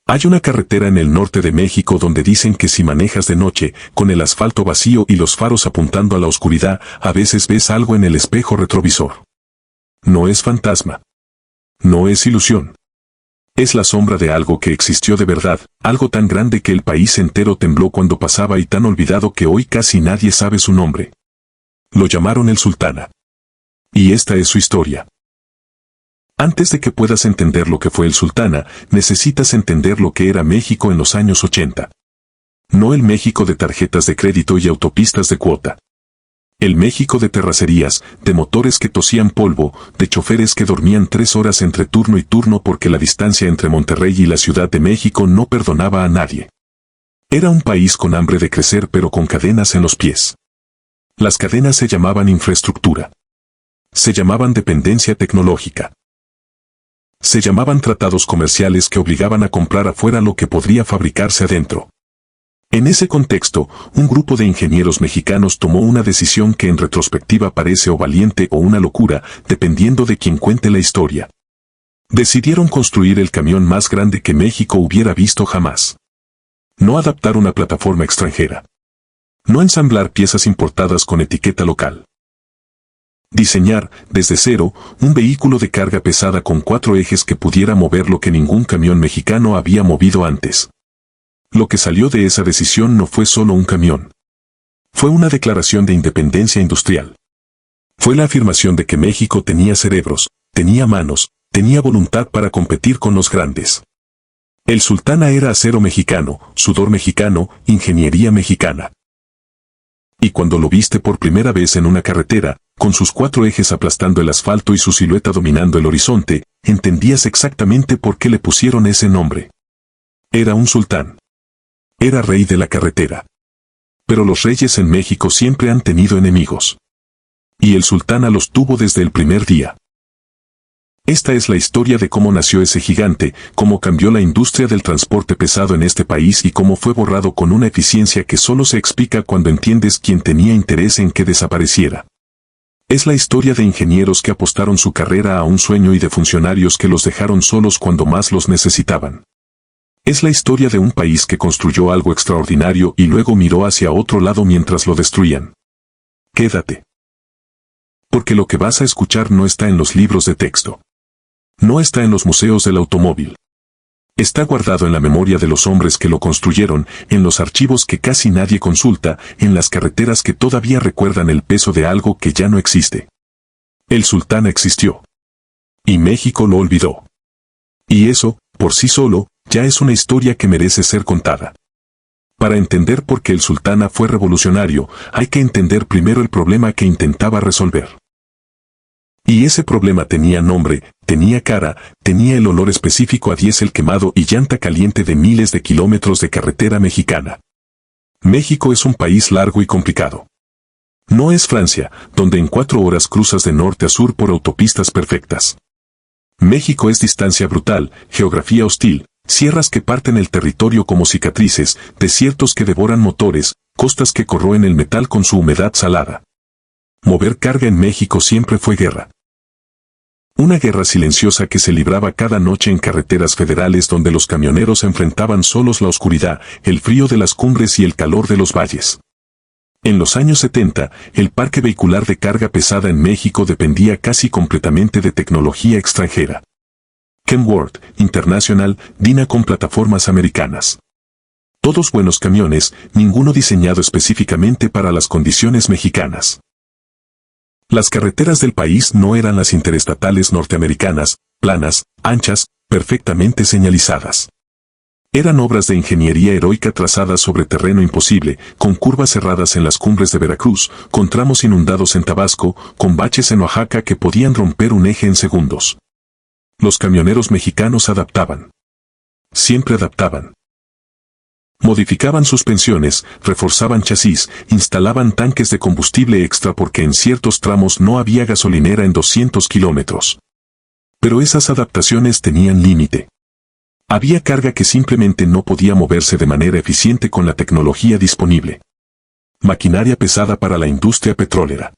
Hay una carretera en el norte de México donde dicen que si manejas de noche, con el asfalto vacío y los faros apuntando a la oscuridad, a veces ves algo en el espejo retrovisor. No es fantasma. No es ilusión. Es la sombra de algo que existió de verdad, algo tan grande que el país entero tembló cuando pasaba y tan olvidado que hoy casi nadie sabe su nombre. Lo llamaron el Sultana. Y esta es su historia. Antes de que puedas entender lo que fue el Sultana, necesitas entender lo que era México en los años 80. No el México de tarjetas de crédito y autopistas de cuota. El México de terracerías, de motores que tosían polvo, de choferes que dormían 3 horas entre turno y turno porque la distancia entre Monterrey y la Ciudad de México no perdonaba a nadie. Era un país con hambre de crecer pero con cadenas en los pies. Las cadenas se llamaban infraestructura. Se llamaban dependencia tecnológica. Se llamaban tratados comerciales que obligaban a comprar afuera lo que podría fabricarse adentro. En ese contexto, un grupo de ingenieros mexicanos tomó una decisión que en retrospectiva parece o valiente o una locura, dependiendo de quien cuente la historia. Decidieron construir el camión más grande que México hubiera visto jamás. No adaptar una plataforma extranjera. No ensamblar piezas importadas con etiqueta local. Diseñar, desde cero, un vehículo de carga pesada con 4 ejes que pudiera mover lo que ningún camión mexicano había movido antes. Lo que salió de esa decisión no fue solo un camión. Fue una declaración de independencia industrial. Fue la afirmación de que México tenía cerebros, tenía manos, tenía voluntad para competir con los grandes. El Sultana era acero mexicano, sudor mexicano, ingeniería mexicana. Y cuando lo viste por primera vez en una carretera, con sus 4 ejes aplastando el asfalto y su silueta dominando el horizonte, entendías exactamente por qué le pusieron ese nombre. Era un sultán. Era rey de la carretera. Pero los reyes en México siempre han tenido enemigos. Y el Sultana los tuvo desde el primer día. Esta es la historia de cómo nació ese gigante, cómo cambió la industria del transporte pesado en este país y cómo fue borrado con una eficiencia que solo se explica cuando entiendes quién tenía interés en que desapareciera. Es la historia de ingenieros que apostaron su carrera a un sueño y de funcionarios que los dejaron solos cuando más los necesitaban. Es la historia de un país que construyó algo extraordinario y luego miró hacia otro lado mientras lo destruían. Quédate. Porque lo que vas a escuchar no está en los libros de texto. No está en los museos del automóvil. Está guardado en la memoria de los hombres que lo construyeron, en los archivos que casi nadie consulta, en las carreteras que todavía recuerdan el peso de algo que ya no existe. El Sultana existió. Y México lo olvidó. Y eso, por sí solo, ya es una historia que merece ser contada. Para entender por qué el Sultana fue revolucionario, hay que entender primero el problema que intentaba resolver. Y ese problema tenía nombre, tenía cara, tenía el olor específico a diésel quemado y llanta caliente de miles de kilómetros de carretera mexicana. México es un país largo y complicado. No es Francia, donde en 4 horas cruzas de norte a sur por autopistas perfectas. México es distancia brutal, geografía hostil, sierras que parten el territorio como cicatrices, desiertos que devoran motores, costas que corroen el metal con su humedad salada. Mover carga en México siempre fue guerra. Una guerra silenciosa que se libraba cada noche en carreteras federales donde los camioneros enfrentaban solos la oscuridad, el frío de las cumbres y el calor de los valles. En los años 70, el parque vehicular de carga pesada en México dependía casi completamente de tecnología extranjera. Kenworth, International, Dina con plataformas americanas. Todos buenos camiones, ninguno diseñado específicamente para las condiciones mexicanas. Las carreteras del país no eran las interestatales norteamericanas, planas, anchas, perfectamente señalizadas. Eran obras de ingeniería heroica trazadas sobre terreno imposible, con curvas cerradas en las cumbres de Veracruz, con tramos inundados en Tabasco, con baches en Oaxaca que podían romper un eje en segundos. Los camioneros mexicanos adaptaban. Siempre adaptaban. Modificaban suspensiones, reforzaban chasis, instalaban tanques de combustible extra porque en ciertos tramos no había gasolinera en 200 kilómetros. Pero esas adaptaciones tenían límite. Había carga que simplemente no podía moverse de manera eficiente con la tecnología disponible. Maquinaria pesada para la industria petrolera.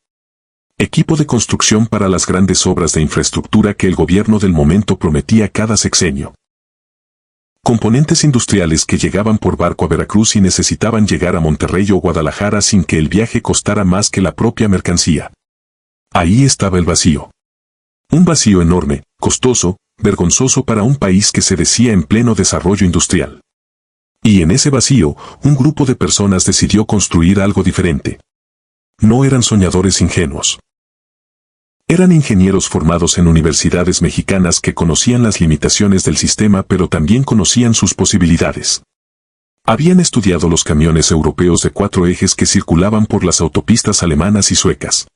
Equipo de construcción para las grandes obras de infraestructura que el gobierno del momento prometía cada sexenio. Componentes industriales que llegaban por barco a Veracruz y necesitaban llegar a Monterrey o Guadalajara sin que el viaje costara más que la propia mercancía. Ahí estaba el vacío. Un vacío enorme, costoso, vergonzoso para un país que se decía en pleno desarrollo industrial. Y en ese vacío, un grupo de personas decidió construir algo diferente. No eran soñadores ingenuos. Eran ingenieros formados en universidades mexicanas que conocían las limitaciones del sistema pero también conocían sus posibilidades. Habían estudiado los camiones europeos de 4 ejes que circulaban por las autopistas alemanas y suecas.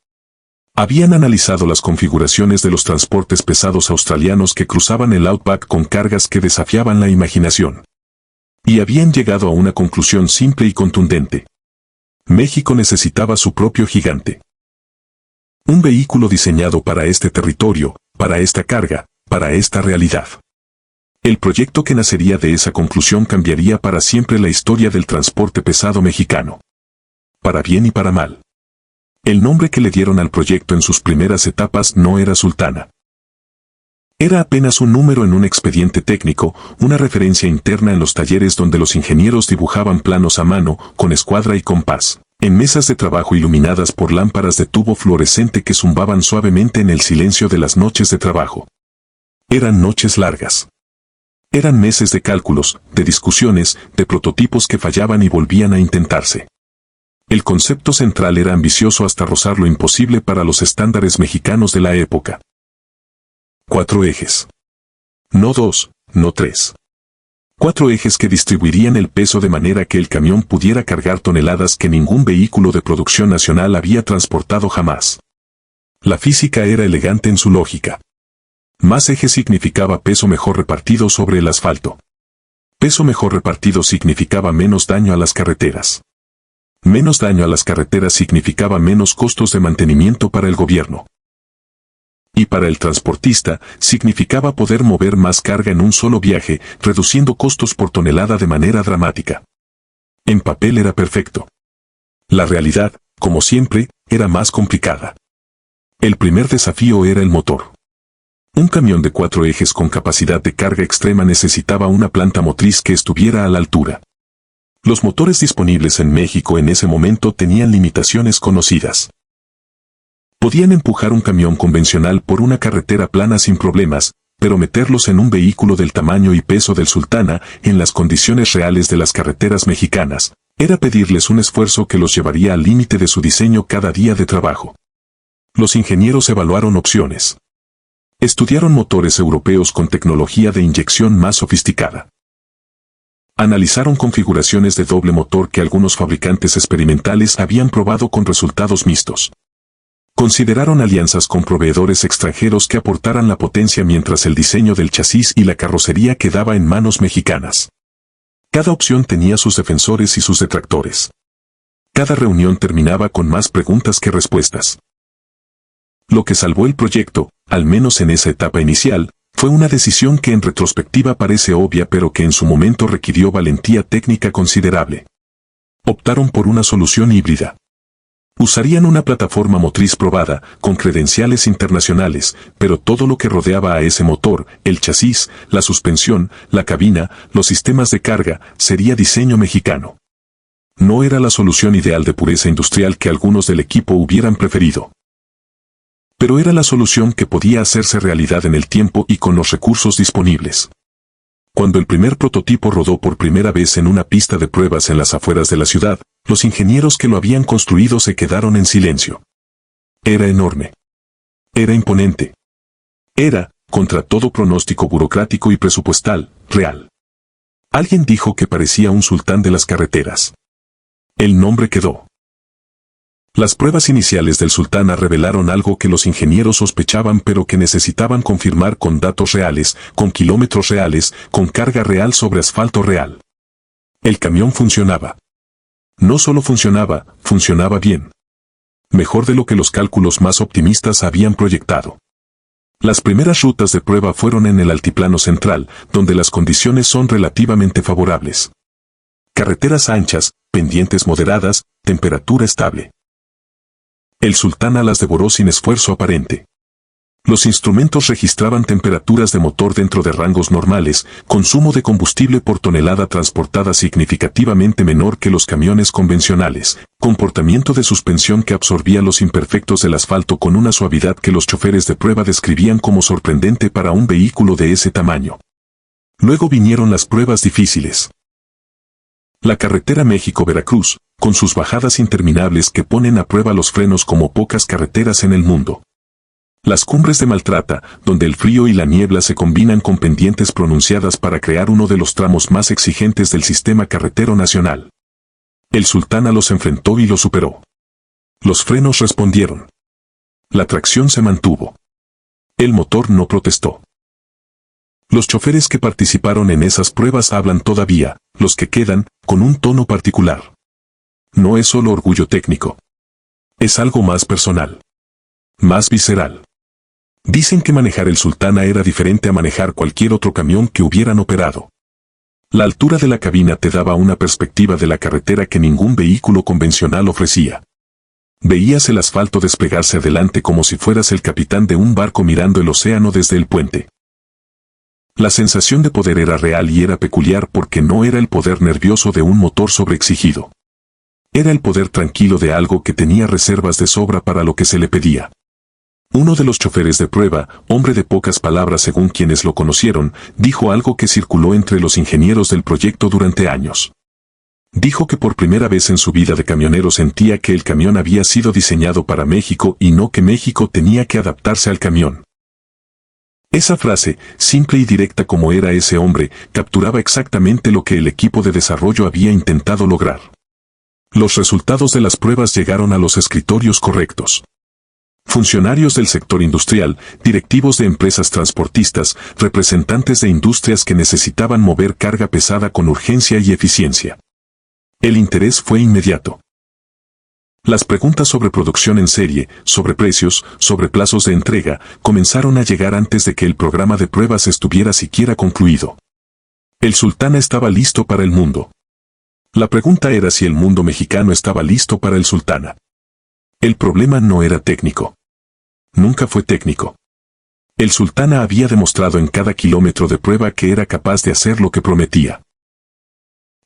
Habían analizado las configuraciones de los transportes pesados australianos que cruzaban el Outback con cargas que desafiaban la imaginación. Y habían llegado a una conclusión simple y contundente. México necesitaba su propio gigante. Un vehículo diseñado para este territorio, para esta carga, para esta realidad. El proyecto que nacería de esa conclusión cambiaría para siempre la historia del transporte pesado mexicano. Para bien y para mal. El nombre que le dieron al proyecto en sus primeras etapas no era Sultana. Era apenas un número en un expediente técnico, una referencia interna en los talleres donde los ingenieros dibujaban planos a mano, con escuadra y compás, en mesas de trabajo iluminadas por lámparas de tubo fluorescente que zumbaban suavemente en el silencio de las noches de trabajo. Eran noches largas. Eran meses de cálculos, de discusiones, de prototipos que fallaban y volvían a intentarse. El concepto central era ambicioso hasta rozar lo imposible para los estándares mexicanos de la época. 4 ejes. No 2, no 3. 4 ejes que distribuirían el peso de manera que el camión pudiera cargar toneladas que ningún vehículo de producción nacional había transportado jamás. La física era elegante en su lógica. Más ejes significaba peso mejor repartido sobre el asfalto. Peso mejor repartido significaba menos daño a las carreteras. Menos daño a las carreteras significaba menos costos de mantenimiento para el gobierno. Y para el transportista, significaba poder mover más carga en un solo viaje, reduciendo costos por tonelada de manera dramática. En papel era perfecto. La realidad, como siempre, era más complicada. El primer desafío era el motor. Un camión de 4 ejes con capacidad de carga extrema necesitaba una planta motriz que estuviera a la altura. Los motores disponibles en México en ese momento tenían limitaciones conocidas. Podían empujar un camión convencional por una carretera plana sin problemas, pero meterlos en un vehículo del tamaño y peso del Sultana, en las condiciones reales de las carreteras mexicanas, era pedirles un esfuerzo que los llevaría al límite de su diseño cada día de trabajo. Los ingenieros evaluaron opciones. Estudiaron motores europeos con tecnología de inyección más sofisticada. Analizaron configuraciones de doble motor que algunos fabricantes experimentales habían probado con resultados mixtos. Consideraron alianzas con proveedores extranjeros que aportaran la potencia mientras el diseño del chasis y la carrocería quedaba en manos mexicanas. Cada opción tenía sus defensores y sus detractores. Cada reunión terminaba con más preguntas que respuestas. Lo que salvó el proyecto, al menos en esa etapa inicial, fue una decisión que en retrospectiva parece obvia pero que en su momento requirió valentía técnica considerable. Optaron por una solución híbrida. Usarían una plataforma motriz probada, con credenciales internacionales, pero todo lo que rodeaba a ese motor, el chasis, la suspensión, la cabina, los sistemas de carga, sería diseño mexicano. No era la solución ideal de pureza industrial que algunos del equipo hubieran preferido. Pero era la solución que podía hacerse realidad en el tiempo y con los recursos disponibles. Cuando el primer prototipo rodó por primera vez en una pista de pruebas en las afueras de la ciudad, los ingenieros que lo habían construido se quedaron en silencio. Era enorme. Era imponente. Era, contra todo pronóstico burocrático y presupuestal, real. Alguien dijo que parecía un sultán de las carreteras. El nombre quedó. Las pruebas iniciales del Sultana revelaron algo que los ingenieros sospechaban pero que necesitaban confirmar con datos reales, con kilómetros reales, con carga real sobre asfalto real. El camión funcionaba. No solo funcionaba, funcionaba bien. Mejor de lo que los cálculos más optimistas habían proyectado. Las primeras rutas de prueba fueron en el altiplano central, donde las condiciones son relativamente favorables. Carreteras anchas, pendientes moderadas, temperatura estable. El Sultana las devoró sin esfuerzo aparente. Los instrumentos registraban temperaturas de motor dentro de rangos normales, consumo de combustible por tonelada transportada significativamente menor que los camiones convencionales, comportamiento de suspensión que absorbía los imperfectos del asfalto con una suavidad que los choferes de prueba describían como sorprendente para un vehículo de ese tamaño. Luego vinieron las pruebas difíciles. La carretera México-Veracruz, con sus bajadas interminables que ponen a prueba los frenos como pocas carreteras en el mundo. Las cumbres de Maltrata, donde el frío y la niebla se combinan con pendientes pronunciadas para crear uno de los tramos más exigentes del sistema carretero nacional. El Sultana los enfrentó y los superó. Los frenos respondieron. La tracción se mantuvo. El motor no protestó. Los choferes que participaron en esas pruebas hablan todavía, los que quedan, con un tono particular. No es solo orgullo técnico. Es algo más personal. Más visceral. Dicen que manejar el Sultana era diferente a manejar cualquier otro camión que hubieran operado. La altura de la cabina te daba una perspectiva de la carretera que ningún vehículo convencional ofrecía. Veías el asfalto desplegarse adelante como si fueras el capitán de un barco mirando el océano desde el puente. La sensación de poder era real y era peculiar porque no era el poder nervioso de un motor sobreexigido. Era el poder tranquilo de algo que tenía reservas de sobra para lo que se le pedía. Uno de los choferes de prueba, hombre de pocas palabras según quienes lo conocieron, dijo algo que circuló entre los ingenieros del proyecto durante años. Dijo que por primera vez en su vida de camionero sentía que el camión había sido diseñado para México y no que México tenía que adaptarse al camión. Esa frase, simple y directa como era ese hombre, capturaba exactamente lo que el equipo de desarrollo había intentado lograr. Los resultados de las pruebas llegaron a los escritorios correctos. Funcionarios del sector industrial, directivos de empresas transportistas, representantes de industrias que necesitaban mover carga pesada con urgencia y eficiencia. El interés fue inmediato. Las preguntas sobre producción en serie, sobre precios, sobre plazos de entrega, comenzaron a llegar antes de que el programa de pruebas estuviera siquiera concluido. El Sultana estaba listo para el mundo. La pregunta era si el mundo mexicano estaba listo para el Sultana. El problema no era técnico. Nunca fue técnico. El Sultana había demostrado en cada kilómetro de prueba que era capaz de hacer lo que prometía.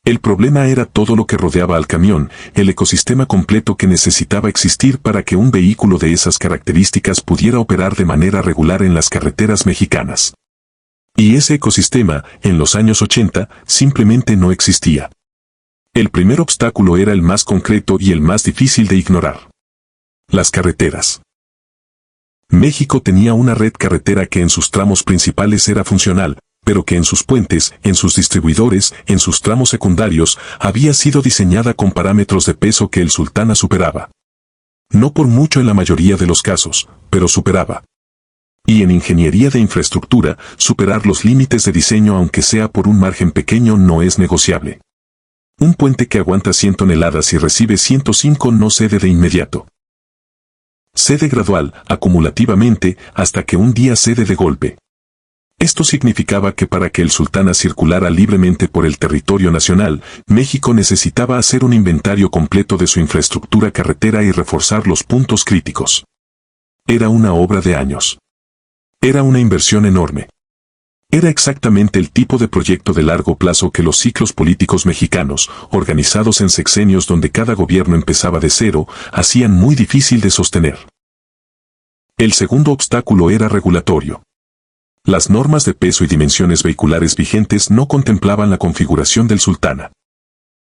El problema era todo lo que rodeaba al camión, el ecosistema completo que necesitaba existir para que un vehículo de esas características pudiera operar de manera regular en las carreteras mexicanas. Y ese ecosistema, en los años 80, simplemente no existía. El primer obstáculo era el más concreto y el más difícil de ignorar. Las carreteras. México tenía una red carretera que en sus tramos principales era funcional, pero que en sus puentes, en sus distribuidores, en sus tramos secundarios, había sido diseñada con parámetros de peso que el Sultana superaba. No por mucho en la mayoría de los casos, pero superaba. Y en ingeniería de infraestructura, superar los límites de diseño aunque sea por un margen pequeño no es negociable. Un puente que aguanta 100 toneladas y recibe 105 no cede de inmediato. Cede gradual, acumulativamente, hasta que un día cede de golpe. Esto significaba que para que el Sultana circulara libremente por el territorio nacional, México necesitaba hacer un inventario completo de su infraestructura carretera y reforzar los puntos críticos. Era una obra de años. Era una inversión enorme. Era exactamente el tipo de proyecto de largo plazo que los ciclos políticos mexicanos, organizados en sexenios donde cada gobierno empezaba de cero, hacían muy difícil de sostener. El segundo obstáculo era regulatorio. Las normas de peso y dimensiones vehiculares vigentes no contemplaban la configuración del Sultana.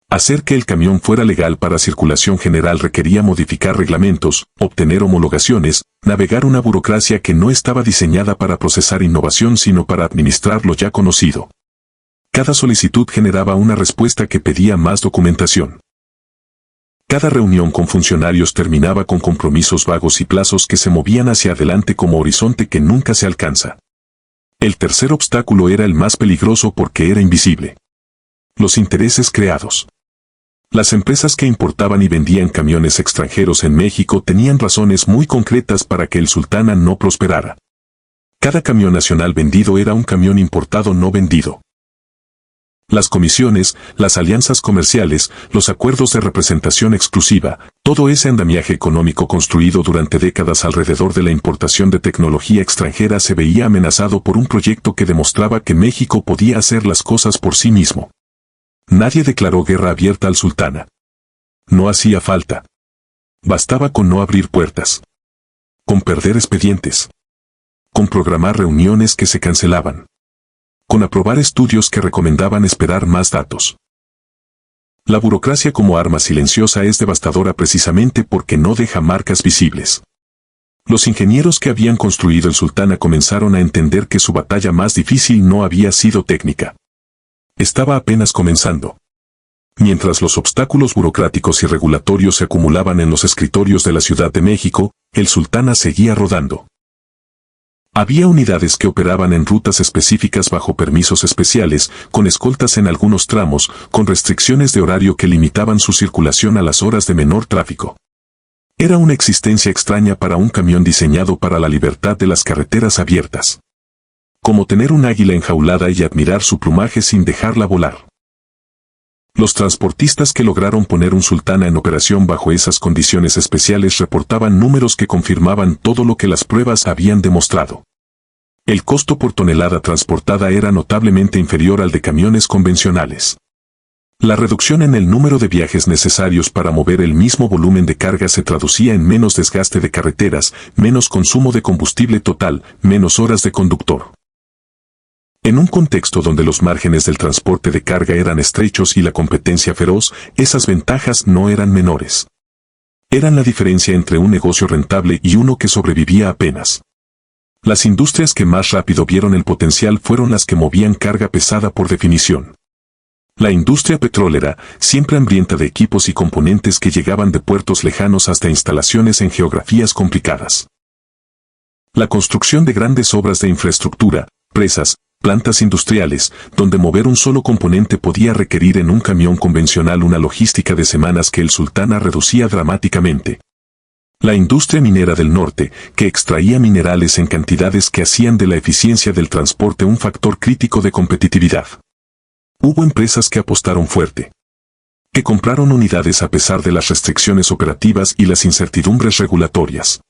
Hacer que el camión fuera legal para circulación general requería modificar reglamentos, obtener homologaciones, navegar una burocracia que no estaba diseñada para procesar innovación sino para administrar lo ya conocido. Cada solicitud generaba una respuesta que pedía más documentación. Cada reunión con funcionarios terminaba con compromisos vagos y plazos que se movían hacia adelante como horizonte que nunca se alcanza. El tercer obstáculo era el más peligroso porque era invisible. Los intereses creados. Las empresas que importaban y vendían camiones extranjeros en México tenían razones muy concretas para que el Sultana no prosperara. Cada camión nacional vendido era un camión importado no vendido. Las comisiones, las alianzas comerciales, los acuerdos de representación exclusiva, todo ese andamiaje económico construido durante décadas alrededor de la importación de tecnología extranjera se veía amenazado por un proyecto que demostraba que México podía hacer las cosas por sí mismo. Nadie declaró guerra abierta al sultana. No hacía falta. Bastaba con no abrir puertas. Con perder expedientes. Con programar reuniones que se cancelaban. Con aprobar estudios que recomendaban esperar más datos. La burocracia como arma silenciosa es devastadora precisamente porque no deja marcas visibles. Los ingenieros que habían construido el sultana comenzaron a entender que su batalla más difícil no había sido técnica. Estaba apenas comenzando. Mientras los obstáculos burocráticos y regulatorios se acumulaban en los escritorios de la Ciudad de México, el sultana seguía rodando. Había unidades que operaban en rutas específicas bajo permisos especiales, con escoltas en algunos tramos, con restricciones de horario que limitaban su circulación a las horas de menor tráfico. Era una existencia extraña para un camión diseñado para la libertad de las carreteras abiertas. Como tener un águila enjaulada y admirar su plumaje sin dejarla volar. Los transportistas que lograron poner un sultana en operación bajo esas condiciones especiales reportaban números que confirmaban todo lo que las pruebas habían demostrado. El costo por tonelada transportada era notablemente inferior al de camiones convencionales. La reducción en el número de viajes necesarios para mover el mismo volumen de carga se traducía en menos desgaste de carreteras, menos consumo de combustible total, menos horas de conductor. En un contexto donde los márgenes del transporte de carga eran estrechos y la competencia feroz, esas ventajas no eran menores. Eran la diferencia entre un negocio rentable y uno que sobrevivía apenas. Las industrias que más rápido vieron el potencial fueron las que movían carga pesada por definición. La industria petrolera, siempre hambrienta de equipos y componentes que llegaban de puertos lejanos hasta instalaciones en geografías complicadas. La construcción de grandes obras de infraestructura, presas, plantas industriales, donde mover un solo componente podía requerir en un camión convencional una logística de semanas que el sultana reducía dramáticamente. La industria minera del norte, que extraía minerales en cantidades que hacían de la eficiencia del transporte un factor crítico de competitividad. Hubo empresas que apostaron fuerte. Que compraron unidades a pesar de las restricciones operativas y las incertidumbres regulatorias.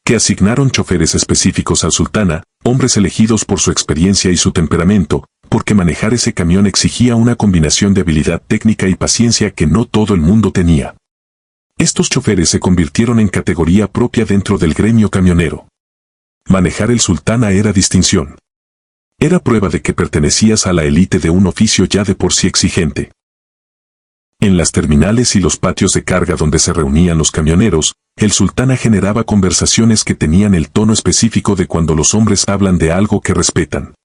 Que asignaron choferes específicos al sultana, hombres elegidos por su experiencia y su temperamento, porque manejar ese camión exigía una combinación de habilidad técnica y paciencia que no todo el mundo tenía. Estos choferes se convirtieron en categoría propia dentro del gremio camionero. Manejar el sultana era distinción. Era prueba de que pertenecías a la élite de un oficio ya de por sí exigente. En las terminales y los patios de carga donde se reunían los camioneros, el sultana generaba conversaciones que tenían el tono específico de cuando los hombres hablan de algo que respetan.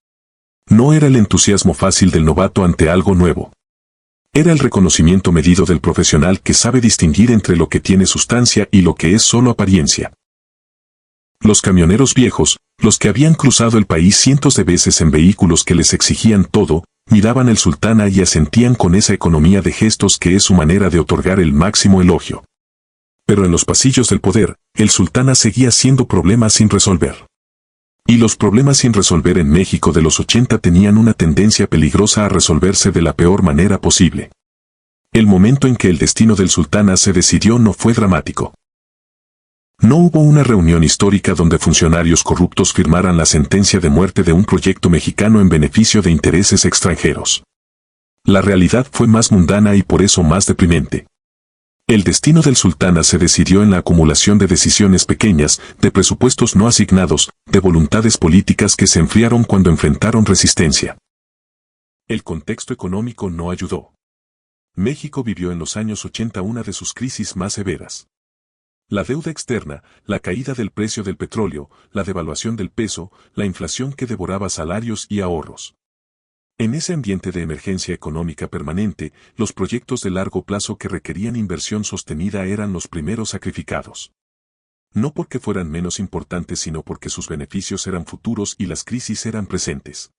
No era el entusiasmo fácil del novato ante algo nuevo. Era el reconocimiento medido del profesional que sabe distinguir entre lo que tiene sustancia y lo que es solo apariencia. Los camioneros viejos, los que habían cruzado el país cientos de veces en vehículos que les exigían todo, miraban el sultana y asentían con esa economía de gestos que es su manera de otorgar el máximo elogio. Pero en los pasillos del poder, el sultana seguía siendo problemas sin resolver. Y los problemas sin resolver en México de los 80 tenían una tendencia peligrosa a resolverse de la peor manera posible. El momento en que el destino del sultana se decidió no fue dramático. No hubo una reunión histórica donde funcionarios corruptos firmaran la sentencia de muerte de un proyecto mexicano en beneficio de intereses extranjeros. La realidad fue más mundana y por eso más deprimente. El destino del sultana se decidió en la acumulación de decisiones pequeñas, de presupuestos no asignados, de voluntades políticas que se enfriaron cuando enfrentaron resistencia. El contexto económico no ayudó. México vivió en los años 80 una de sus crisis más severas. La deuda externa, la caída del precio del petróleo, la devaluación del peso, la inflación que devoraba salarios y ahorros. En ese ambiente de emergencia económica permanente, los proyectos de largo plazo que requerían inversión sostenida eran los primeros sacrificados. No porque fueran menos importantes, sino porque sus beneficios eran futuros y las crisis eran presentes.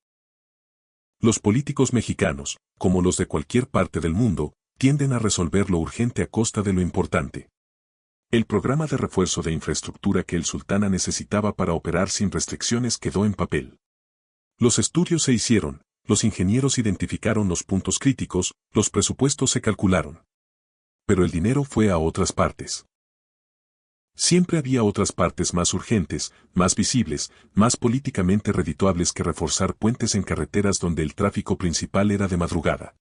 Los políticos mexicanos, como los de cualquier parte del mundo, tienden a resolver lo urgente a costa de lo importante. El programa de refuerzo de infraestructura que el sultana necesitaba para operar sin restricciones quedó en papel. Los estudios se hicieron, Los ingenieros identificaron los puntos críticos, los presupuestos se calcularon. Pero el dinero fue a otras partes. Siempre había otras partes más urgentes, más visibles, más políticamente redituables que reforzar puentes en carreteras donde el tráfico principal era de madrugada.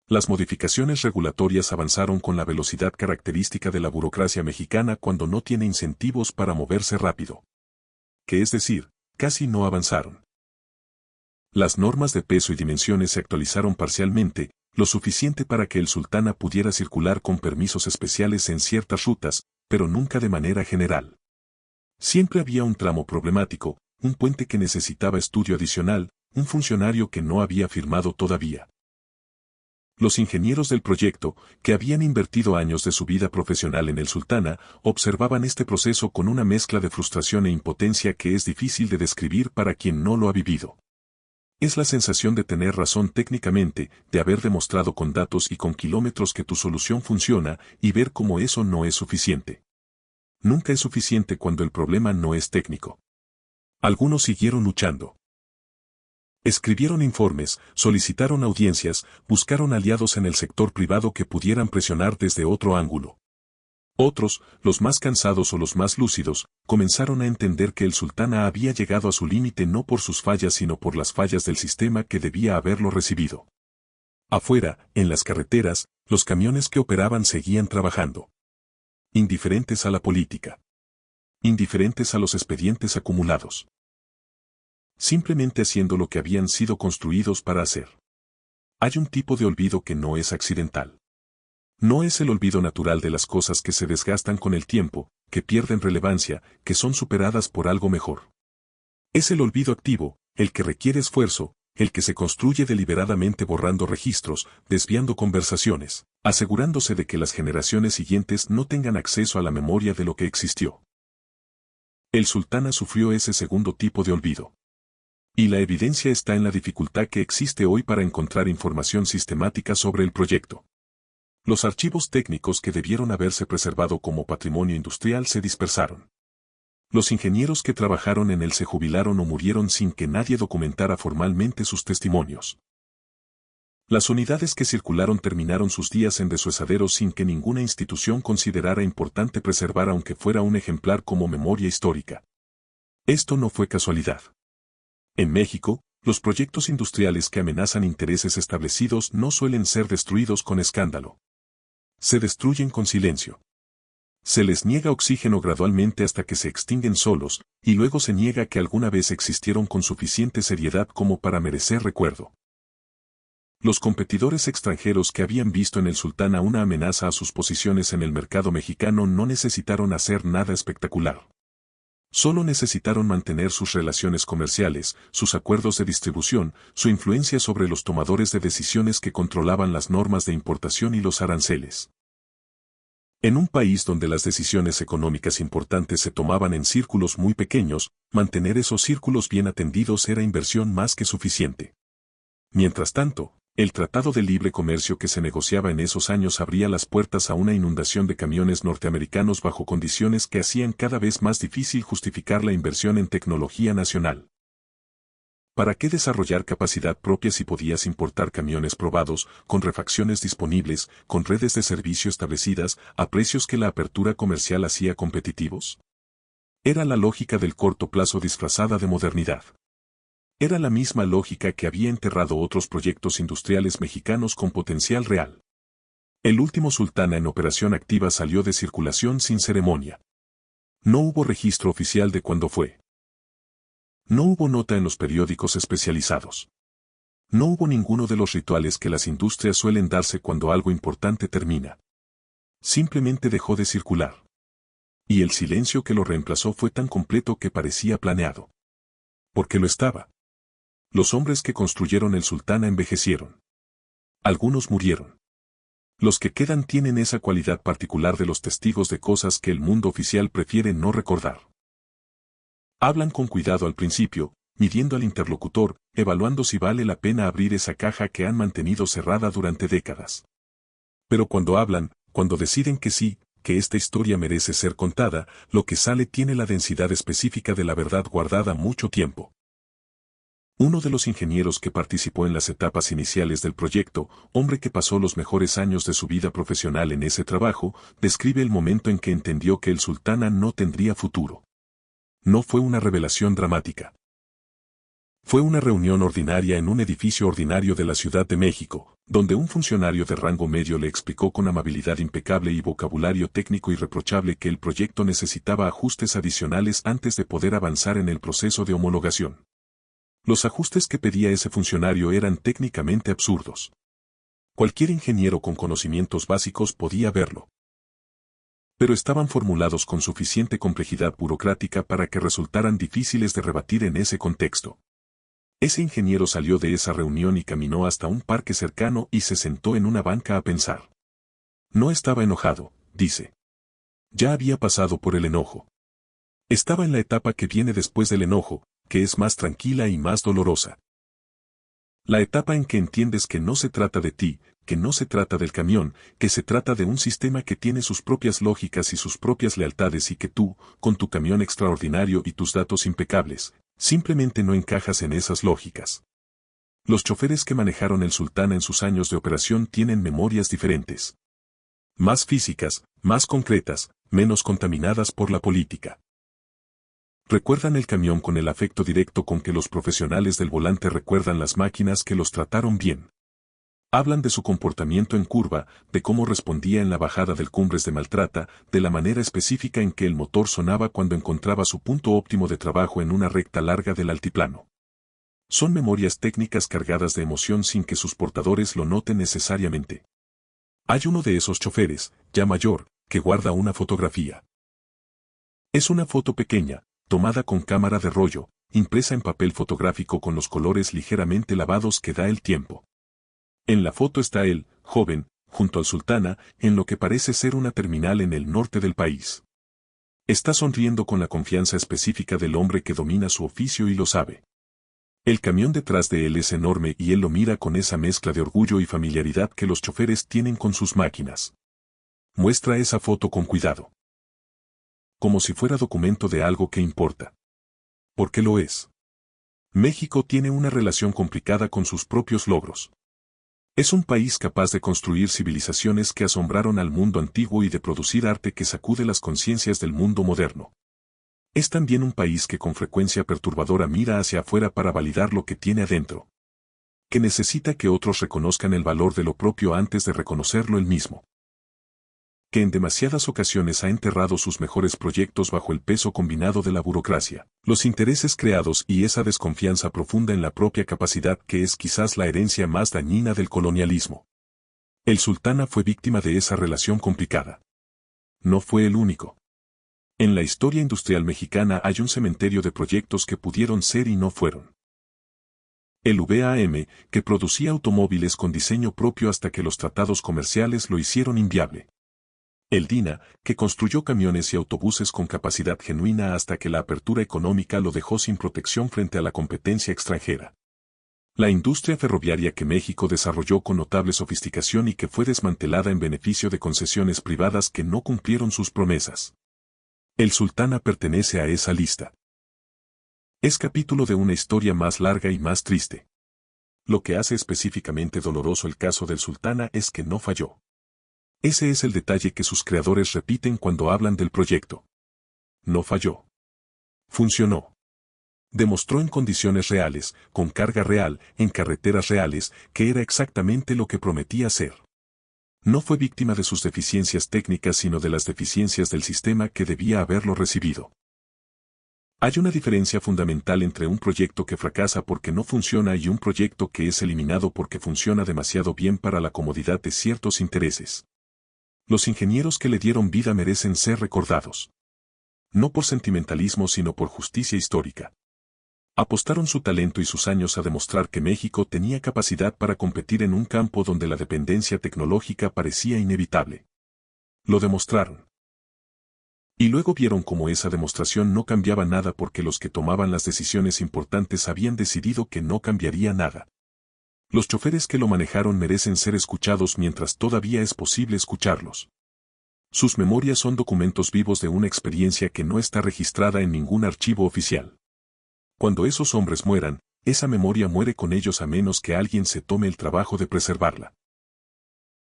Las modificaciones regulatorias avanzaron con la velocidad característica de la burocracia mexicana cuando no tiene incentivos para moverse rápido. Que es decir, casi no avanzaron. Las normas de peso y dimensiones se actualizaron parcialmente, lo suficiente para que el Sultana pudiera circular con permisos especiales en ciertas rutas, pero nunca de manera general. Siempre había un tramo problemático, un puente que necesitaba estudio adicional, un funcionario que no había firmado todavía. Los ingenieros del proyecto, que habían invertido años de su vida profesional en el Sultana, observaban este proceso con una mezcla de frustración e impotencia que es difícil de describir para quien no lo ha vivido. Es la sensación de tener razón técnicamente, de haber demostrado con datos y con kilómetros que tu solución funciona, y ver cómo eso no es suficiente. Nunca es suficiente cuando el problema no es técnico. Algunos siguieron luchando. Escribieron informes, solicitaron audiencias, buscaron aliados en el sector privado que pudieran presionar desde otro ángulo. Otros, los más cansados o los más lúcidos, comenzaron a entender que el Sultana había llegado a su límite no por sus fallas sino por las fallas del sistema que debía haberlo recibido. Afuera, en las carreteras, los camiones que operaban seguían trabajando. Indiferentes a la política. Indiferentes a los expedientes acumulados. Simplemente haciendo lo que habían sido construidos para hacer. Hay un tipo de olvido que no es accidental. No es el olvido natural de las cosas que se desgastan con el tiempo, que pierden relevancia, que son superadas por algo mejor. Es el olvido activo, el que requiere esfuerzo, el que se construye deliberadamente borrando registros, desviando conversaciones, asegurándose de que las generaciones siguientes no tengan acceso a la memoria de lo que existió. El Sultana sufrió ese segundo tipo de olvido. Y la evidencia está en la dificultad que existe hoy para encontrar información sistemática sobre el proyecto. Los archivos técnicos que debieron haberse preservado como patrimonio industrial se dispersaron. Los ingenieros que trabajaron en él se jubilaron o murieron sin que nadie documentara formalmente sus testimonios. Las unidades que circularon terminaron sus días en desuesadero sin que ninguna institución considerara importante preservar aunque fuera un ejemplar como memoria histórica. Esto no fue casualidad. En México, los proyectos industriales que amenazan intereses establecidos no suelen ser destruidos con escándalo. Se destruyen con silencio. Se les niega oxígeno gradualmente hasta que se extinguen solos, y luego se niega que alguna vez existieron con suficiente seriedad como para merecer recuerdo. Los competidores extranjeros que habían visto en el Sultana una amenaza a sus posiciones en el mercado mexicano no necesitaron hacer nada espectacular. Solo necesitaron mantener sus relaciones comerciales, sus acuerdos de distribución, su influencia sobre los tomadores de decisiones que controlaban las normas de importación y los aranceles. En un país donde las decisiones económicas importantes se tomaban en círculos muy pequeños, mantener esos círculos bien atendidos era inversión más que suficiente. Mientras tanto, el Tratado de Libre Comercio que se negociaba en esos años abría las puertas a una inundación de camiones norteamericanos bajo condiciones que hacían cada vez más difícil justificar la inversión en tecnología nacional. ¿Para qué desarrollar capacidad propia si podías importar camiones probados, con refacciones disponibles, con redes de servicio establecidas, a precios que la apertura comercial hacía competitivos? Era la lógica del corto plazo disfrazada de modernidad. Era la misma lógica que había enterrado otros proyectos industriales mexicanos con potencial real. El último Sultana en operación activa salió de circulación sin ceremonia. No hubo registro oficial de cuándo fue. No hubo nota en los periódicos especializados. No hubo ninguno de los rituales que las industrias suelen darse cuando algo importante termina. Simplemente dejó de circular. Y el silencio que lo reemplazó fue tan completo que parecía planeado. Porque lo estaba. Los hombres que construyeron el Sultana envejecieron. Algunos murieron. Los que quedan tienen esa cualidad particular de los testigos de cosas que el mundo oficial prefiere no recordar. Hablan con cuidado al principio, midiendo al interlocutor, evaluando si vale la pena abrir esa caja que han mantenido cerrada durante décadas. Pero cuando hablan, cuando deciden que sí, que esta historia merece ser contada, lo que sale tiene la densidad específica de la verdad guardada mucho tiempo. Uno de los ingenieros que participó en las etapas iniciales del proyecto, hombre que pasó los mejores años de su vida profesional en ese trabajo, describe el momento en que entendió que el Sultana no tendría futuro. No fue una revelación dramática. Fue una reunión ordinaria en un edificio ordinario de la Ciudad de México, donde un funcionario de rango medio le explicó con amabilidad impecable y vocabulario técnico irreprochable que el proyecto necesitaba ajustes adicionales antes de poder avanzar en el proceso de homologación. Los ajustes que pedía ese funcionario eran técnicamente absurdos. Cualquier ingeniero con conocimientos básicos podía verlo. Pero estaban formulados con suficiente complejidad burocrática para que resultaran difíciles de rebatir en ese contexto. Ese ingeniero salió de esa reunión y caminó hasta un parque cercano y se sentó en una banca a pensar. No estaba enojado, dice. Ya había pasado por el enojo. Estaba en la etapa que viene después del enojo, que es más tranquila y más dolorosa. La etapa en que entiendes que no se trata de ti, que no se trata del camión, que se trata de un sistema que tiene sus propias lógicas y sus propias lealtades y que tú, con tu camión extraordinario y tus datos impecables, simplemente no encajas en esas lógicas. Los choferes que manejaron el Sultana en sus años de operación tienen memorias diferentes. Más físicas, más concretas, menos contaminadas por la política. Recuerdan el camión con el afecto directo con que los profesionales del volante recuerdan las máquinas que los trataron bien. Hablan de su comportamiento en curva, de cómo respondía en la bajada del Cumbres de Maltrata, de la manera específica en que el motor sonaba cuando encontraba su punto óptimo de trabajo en una recta larga del altiplano. Son memorias técnicas cargadas de emoción sin que sus portadores lo noten necesariamente. Hay uno de esos choferes, ya mayor, que guarda una fotografía. Es una foto pequeña, tomada con cámara de rollo, impresa en papel fotográfico con los colores ligeramente lavados que da el tiempo. En la foto está él, joven, junto al Sultana, en lo que parece ser una terminal en el norte del país. Está sonriendo con la confianza específica del hombre que domina su oficio y lo sabe. El camión detrás de él es enorme y él lo mira con esa mezcla de orgullo y familiaridad que los choferes tienen con sus máquinas. Muestra esa foto con cuidado. Como si fuera documento de algo que importa. Porque lo es. México tiene una relación complicada con sus propios logros. Es un país capaz de construir civilizaciones que asombraron al mundo antiguo y de producir arte que sacude las conciencias del mundo moderno. Es también un país que con frecuencia perturbadora mira hacia afuera para validar lo que tiene adentro. Que necesita que otros reconozcan el valor de lo propio antes de reconocerlo él mismo. Que en demasiadas ocasiones ha enterrado sus mejores proyectos bajo el peso combinado de la burocracia, los intereses creados y esa desconfianza profunda en la propia capacidad que es quizás la herencia más dañina del colonialismo. El Sultana fue víctima de esa relación complicada. No fue el único. En la historia industrial mexicana hay un cementerio de proyectos que pudieron ser y no fueron. El VAM, que producía automóviles con diseño propio hasta que los tratados comerciales lo hicieron inviable. El DINA, que construyó camiones y autobuses con capacidad genuina hasta que la apertura económica lo dejó sin protección frente a la competencia extranjera. La industria ferroviaria que México desarrolló con notable sofisticación y que fue desmantelada en beneficio de concesiones privadas que no cumplieron sus promesas. El Sultana pertenece a esa lista. Es capítulo de una historia más larga y más triste. Lo que hace específicamente doloroso el caso del Sultana es que no falló. Ese es el detalle que sus creadores repiten cuando hablan del proyecto. No falló. Funcionó. Demostró en condiciones reales, con carga real, en carreteras reales, que era exactamente lo que prometía ser. No fue víctima de sus deficiencias técnicas sino de las deficiencias del sistema que debía haberlo recibido. Hay una diferencia fundamental entre un proyecto que fracasa porque no funciona y un proyecto que es eliminado porque funciona demasiado bien para la comodidad de ciertos intereses. Los ingenieros que le dieron vida merecen ser recordados. No por sentimentalismo sino por justicia histórica. Apostaron su talento y sus años a demostrar que México tenía capacidad para competir en un campo donde la dependencia tecnológica parecía inevitable. Lo demostraron. Y luego vieron cómo esa demostración no cambiaba nada porque los que tomaban las decisiones importantes habían decidido que no cambiaría nada. Los choferes que lo manejaron merecen ser escuchados mientras todavía es posible escucharlos. Sus memorias son documentos vivos de una experiencia que no está registrada en ningún archivo oficial. Cuando esos hombres mueran, esa memoria muere con ellos a menos que alguien se tome el trabajo de preservarla.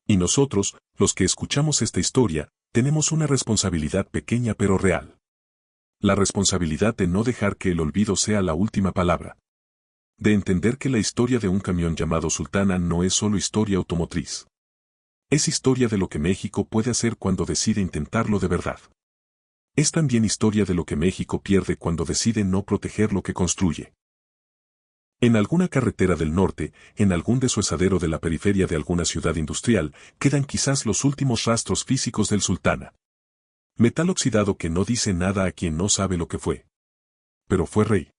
Y nosotros, los que escuchamos esta historia, tenemos una responsabilidad pequeña pero real. La responsabilidad de no dejar que el olvido sea la última palabra. De entender que la historia de un camión llamado Sultana no es solo historia automotriz. Es historia de lo que México puede hacer cuando decide intentarlo de verdad. Es también historia de lo que México pierde cuando decide no proteger lo que construye. En alguna carretera del norte, en algún desuesadero de la periferia de alguna ciudad industrial, quedan quizás los últimos rastros físicos del Sultana. Metal oxidado que no dice nada a quien no sabe lo que fue. Pero fue rey.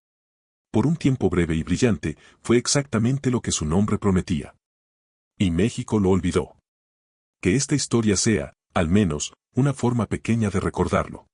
Por un tiempo breve y brillante, fue exactamente lo que su nombre prometía. Y México lo olvidó. Que esta historia sea, al menos, una forma pequeña de recordarlo.